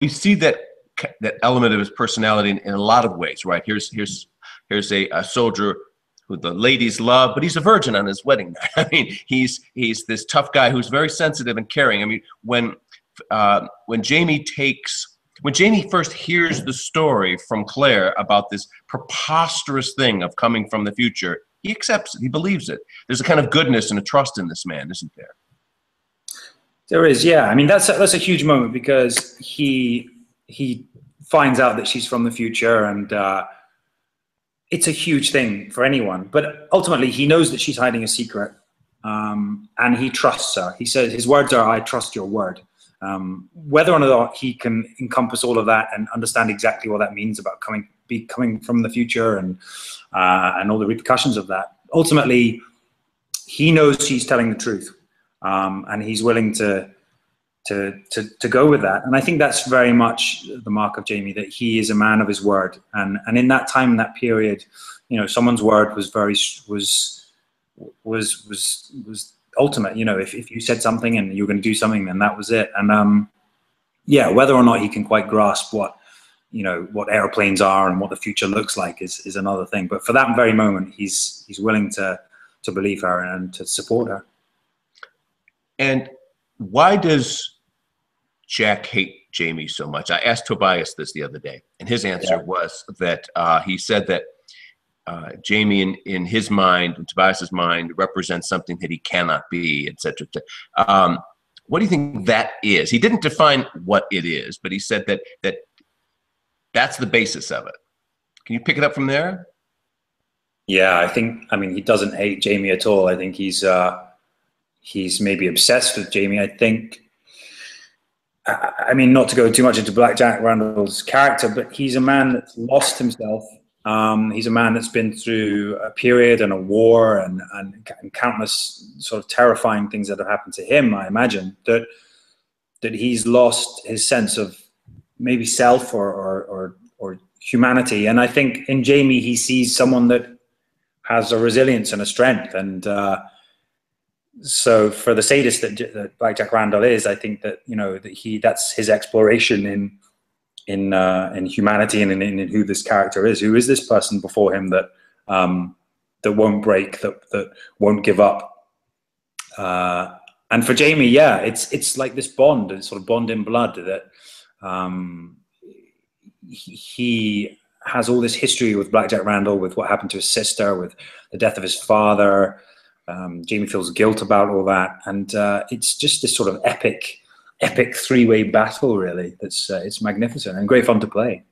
we see that element of his personality in a lot of ways, right? Here's a soldier who the ladies love, but he's a virgin on his wedding night. I mean, he's this tough guy who's very sensitive and caring. I mean, when Jamie first hears the story from Claire about this preposterous thing of coming from the future, he accepts it. He believes it. There's a kind of goodness and a trust in this man, isn't there? There is, yeah. I mean, that's a huge moment because he finds out that she's from the future, and it's a huge thing for anyone. But ultimately, he knows that she's hiding a secret, and he trusts her. He says his words are, "I trust your word." Whether or not he can encompass all of that and understand exactly what that means about coming from the future and all the repercussions of that, ultimately, he knows she's telling the truth, and he's willing to go with that. And I think that's very much the mark of Jamie, that he is a man of his word. And in that time, in that period, you know, someone's word was ultimate. You know, if you said something and you were going to do something, then that was it. And yeah, whether or not he can quite grasp what airplanes are and what the future looks like is another thing. But for that very moment, he's willing to believe her and to support her. And why does Jack hate Jamie so much? I asked Tobias this the other day, and his answer was that he said that Jamie, in his mind, in Tobias's mind, represents something that he cannot be, etc. What do you think that is? He didn't define what it is, but he said that's the basis of it. Can you pick it up from there? Yeah, I mean, he doesn't hate Jamie at all. I think he's maybe obsessed with Jamie. I think, I mean, not to go too much into Black Jack Randall's character, but he's a man that's lost himself. He's a man that's been through a period and a war and countless sort of terrifying things that have happened to him. I imagine that he's lost his sense of maybe self or humanity. And I think in Jamie, he sees someone that has a resilience and a strength. And so for the sadist that Black Jack Randall is, I think that, you know, that's his exploration in humanity and in who this character is. Who is this person before him that won't break, that won't give up? And for Jamie, yeah, it's like this bond, it's sort of bond in blood, that he has all this history with Black Jack Randall, with what happened to his sister, with the death of his father. Jamie feels guilt about all that, and it's just this sort of epic three-way battle, really. That's it's magnificent and great fun to play.